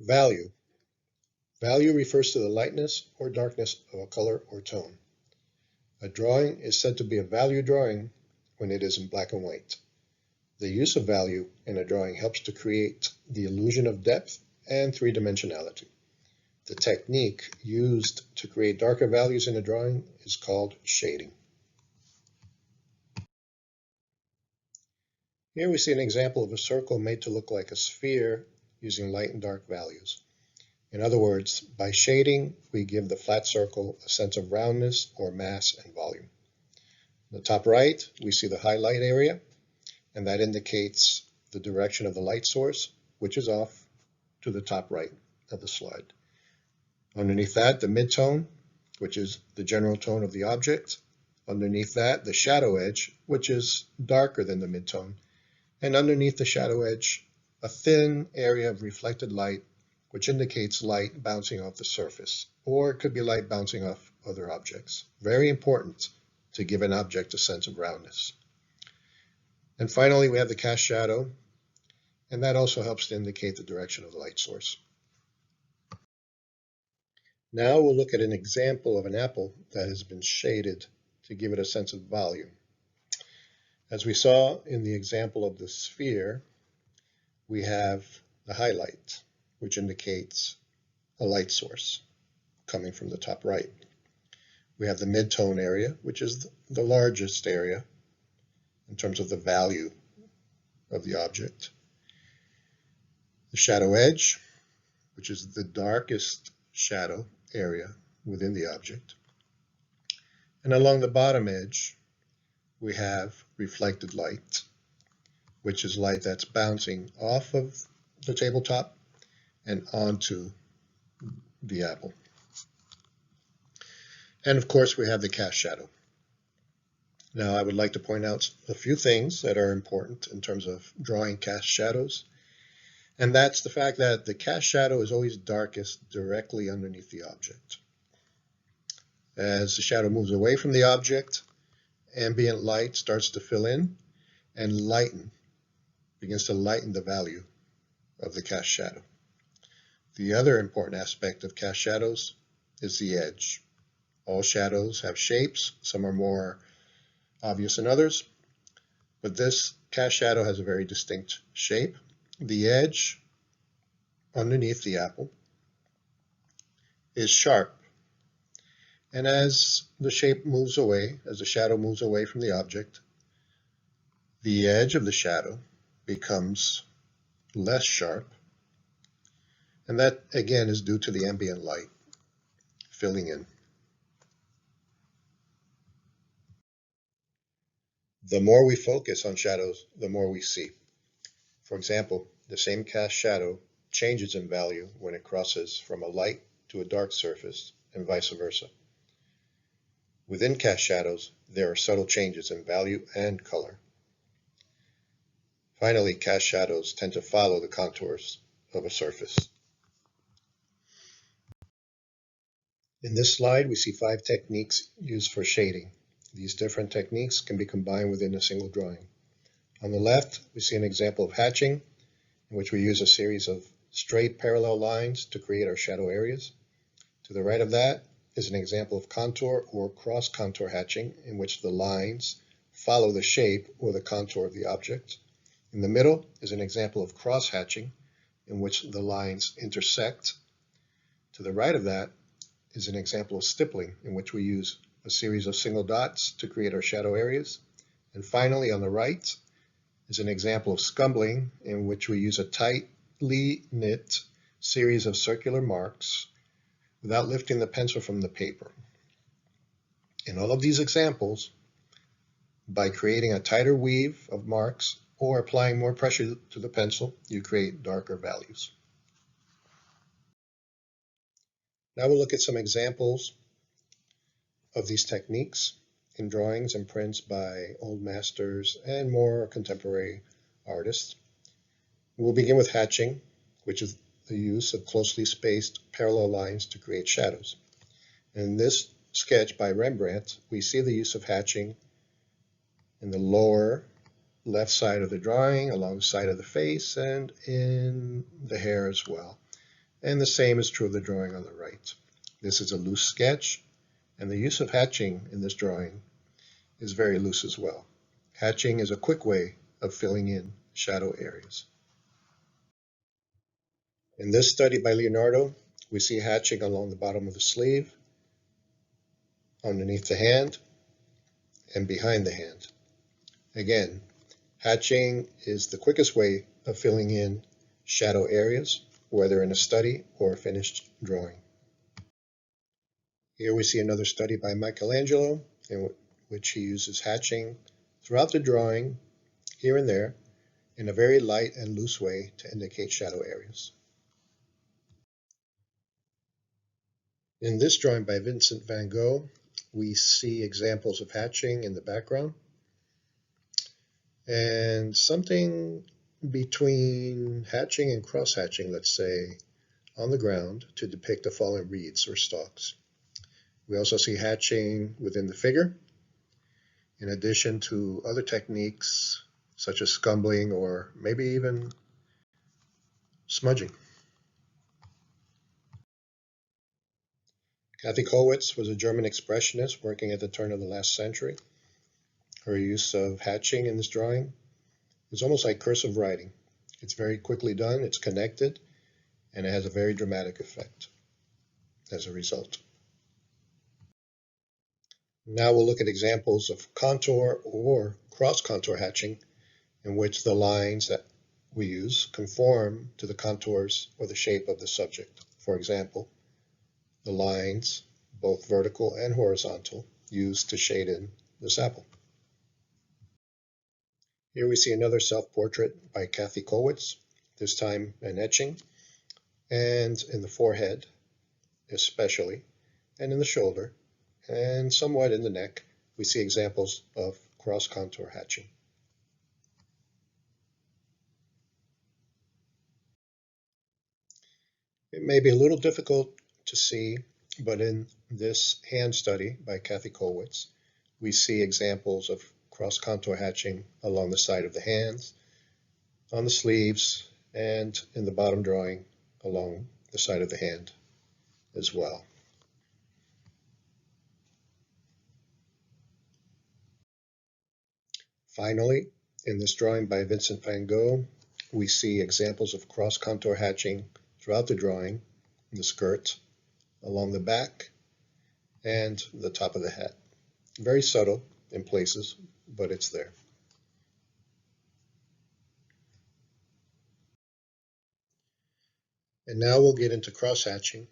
Value. Value refers to the lightness or darkness of a color or tone. A drawing is said to be a value drawing when it is in black and white. The use of value in a drawing helps to create the illusion of depth and three-dimensionality. The technique used to create darker values in a drawing is called shading. Here we see an example of a circle made to look like a sphere using light and dark values. In other words, by shading, we give the flat circle a sense of roundness or mass and volume. In the top right, we see the highlight area, and that indicates the direction of the light source, which is off to the top right of the slide. Underneath that, the midtone, which is the general tone of the object. Underneath that, the shadow edge, which is darker than the midtone. And underneath the shadow edge, a thin area of reflected light, which indicates light bouncing off the surface, or it could be light bouncing off other objects. Very important to give an object a sense of roundness. And finally, we have the cast shadow, and that also helps to indicate the direction of the light source. Now we'll look at an example of an apple that has been shaded to give it a sense of volume. As we saw in the example of the sphere, we have the highlight, which indicates a light source coming from the top right. We have the midtone area, which is the largest area in terms of the value of the object. The shadow edge, which is the darkest shadow area within the object. And along the bottom edge, we have reflected light, which is light that's bouncing off of the tabletop and onto the apple. And of course, we have the cast shadow. Now, I would like to point out a few things that are important in terms of drawing cast shadows. And that's the fact that the cast shadow is always darkest directly underneath the object. As the shadow moves away from the object, ambient light starts to fill in and begins to lighten the value of the cast shadow. The other important aspect of cast shadows is the edge. All shadows have shapes. Some are more obvious than others, but this cast shadow has a very distinct shape. The edge underneath the apple is sharp, and as the shape moves away, as the shadow moves away from the object, the edge of the shadow becomes less sharp, and that again is due to the ambient light filling in. The more we focus on shadows, the more we see. For example, the same cast shadow changes in value when it crosses from a light to a dark surface and vice versa. Within cast shadows, there are subtle changes in value and color. Finally, cast shadows tend to follow the contours of a surface. In this slide, we see 5 techniques used for shading. These different techniques can be combined within a single drawing. On the left, we see an example of hatching, in which we use a series of straight parallel lines to create our shadow areas. To the right of that is an example of contour or cross-contour hatching, in which the lines follow the shape or the contour of the object. In the middle is an example of cross-hatching, in which the lines intersect. To the right of that is an example of stippling, in which we use a series of single dots to create our shadow areas. And finally, on the right is an example of scumbling, in which we use a tightly knit series of circular marks without lifting the pencil from the paper. In all of these examples, by creating a tighter weave of marks or applying more pressure to the pencil, you create darker values. Now we'll look at some examples of these techniques in drawings and prints by old masters and more contemporary artists. We'll begin with hatching, which is the use of closely spaced parallel lines to create shadows. In this sketch by Rembrandt, we see the use of hatching in the lower left side of the drawing, along the side of the face, and in the hair as well. And the same is true of the drawing on the right. This is a loose sketch, and the use of hatching in this drawing is very loose as well. Hatching is a quick way of filling in shadow areas. In this study by Leonardo, we see hatching along the bottom of the sleeve, underneath the hand, and behind the hand. Again, hatching is the quickest way of filling in shadow areas, whether in a study or a finished drawing. Here we see another study by Michelangelo, in which he uses hatching throughout the drawing, here and there, in a very light and loose way to indicate shadow areas. In this drawing by Vincent van Gogh, we see examples of hatching in the background and something between hatching and cross-hatching, let's say, on the ground to depict the fallen reeds or stalks. We also see hatching within the figure, in addition to other techniques such as scumbling or maybe even smudging. Kathy Kollwitz was a German expressionist working at the turn of the last century. Her use of hatching in this drawing is almost like cursive writing. It's very quickly done, it's connected, and it has a very dramatic effect as a result. Now we'll look at examples of contour or cross-contour hatching in which the lines that we use conform to the contours or the shape of the subject. For example, the lines, both vertical and horizontal, used to shade in this apple. Here we see another self-portrait by Kathy Kollwitz, this time an etching, and in the forehead especially, and in the shoulder, and somewhat in the neck, we see examples of cross-contour hatching. It may be a little difficult to see, but in this hand study by Kathy Kollwitz, we see examples of cross-contour hatching along the side of the hands, on the sleeves, and in the bottom drawing along the side of the hand as well. Finally, in this drawing by Vincent van Gogh, we see examples of cross-contour hatching throughout the drawing, the skirt, along the back, and the top of the hat. Very subtle in places, but it's there. And now we'll get into cross-hatching,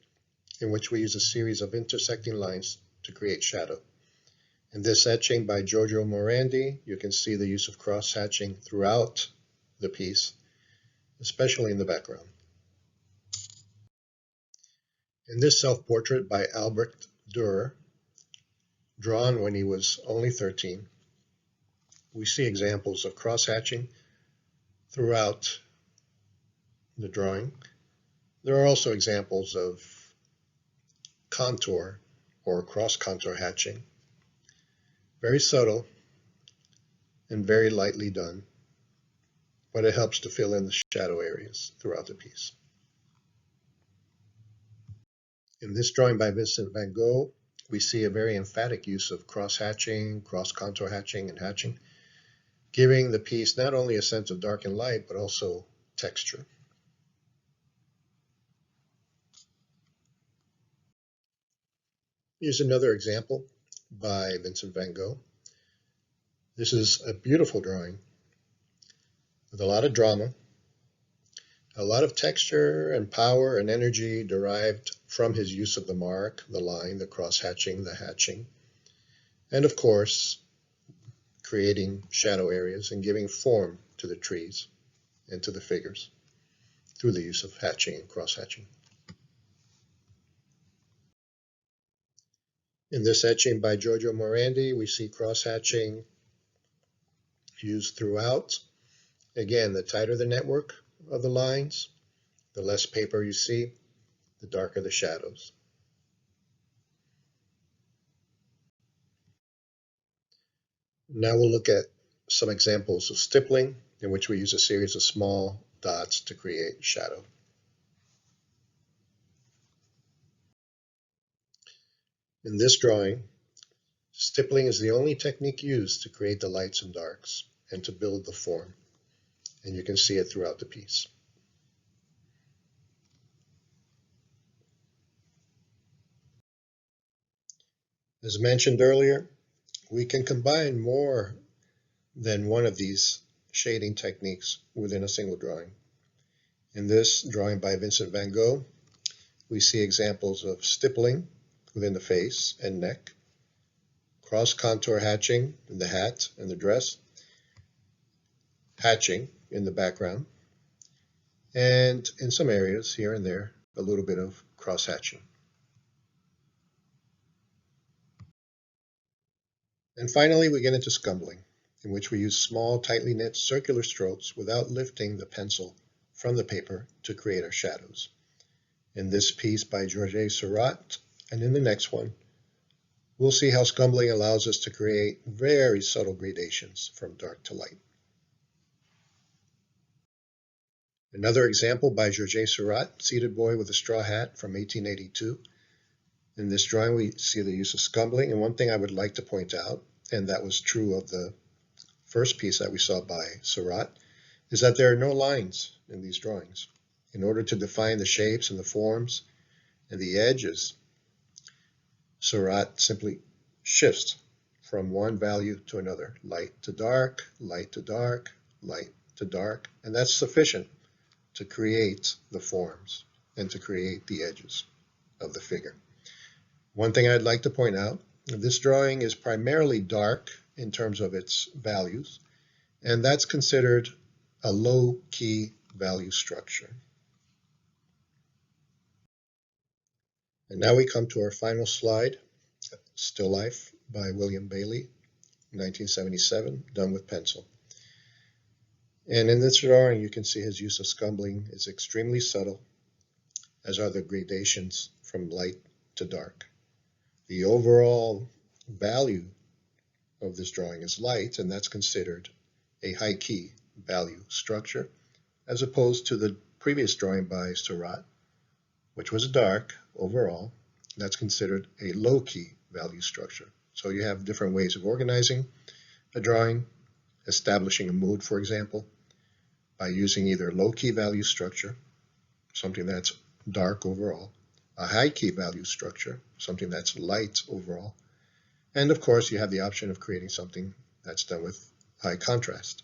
in which we use a series of intersecting lines to create shadow. In this etching by Giorgio Morandi, you can see the use of cross-hatching throughout the piece, especially in the background. In this self-portrait by Albrecht Dürer, drawn when he was only 13, we see examples of cross-hatching throughout the drawing. There are also examples of contour or cross-contour hatching, very subtle and very lightly done, but it helps to fill in the shadow areas throughout the piece. In this drawing by Vincent van Gogh, we see a very emphatic use of cross-hatching, cross-contour hatching, and hatching, giving the piece not only a sense of dark and light, but also texture. Here's another example by Vincent van Gogh. This is a beautiful drawing with a lot of drama, a lot of texture and power and energy derived from his use of the mark, the line, the cross-hatching, the hatching, and of course, creating shadow areas and giving form to the trees and to the figures through the use of hatching and cross-hatching. In this etching by Giorgio Morandi, we see cross-hatching used throughout. Again, the tighter the network of the lines, the less paper you see, the darker the shadows. Now we'll look at some examples of stippling, in which we use a series of small dots to create shadow. In this drawing, stippling is the only technique used to create the lights and darks and to build the form. And you can see it throughout the piece. As mentioned earlier, we can combine more than one of these shading techniques within a single drawing. In this drawing by Vincent van Gogh, we see examples of stippling within the face and neck, cross-contour hatching in the hat and the dress, hatching in the background, and in some areas here and there, a little bit of cross-hatching. And finally, we get into scumbling, in which we use small, tightly knit circular strokes without lifting the pencil from the paper to create our shadows. In this piece by Georges Seurat, and in the next one, we'll see how scumbling allows us to create very subtle gradations from dark to light. Another example by Georges Seurat, Seated Boy with a Straw Hat from 1882. In this drawing, we see the use of scumbling, and one thing I would like to point out, and that was true of the first piece that we saw by Seurat, is that there are no lines in these drawings. In order to define the shapes and the forms and the edges, Seurat simply shifts from one value to another, light to dark, light to dark, light to dark, and that's sufficient to create the forms and to create the edges of the figure. One thing I'd like to point out, this drawing is primarily dark in terms of its values, and that's considered a low-key value structure. And now we come to our final slide, Still Life by William Bailey, 1977, done with pencil. And in this drawing, you can see his use of scumbling is extremely subtle, as are the gradations from light to dark. The overall value of this drawing is light, and that's considered a high-key value structure, as opposed to the previous drawing by Seurat, which was dark overall. That's considered a low-key value structure. So you have different ways of organizing a drawing, establishing a mood, for example, by using either low-key value structure, something that's dark overall, a high-key value structure, something that's light overall, and of course you have the option of creating something that's done with high contrast.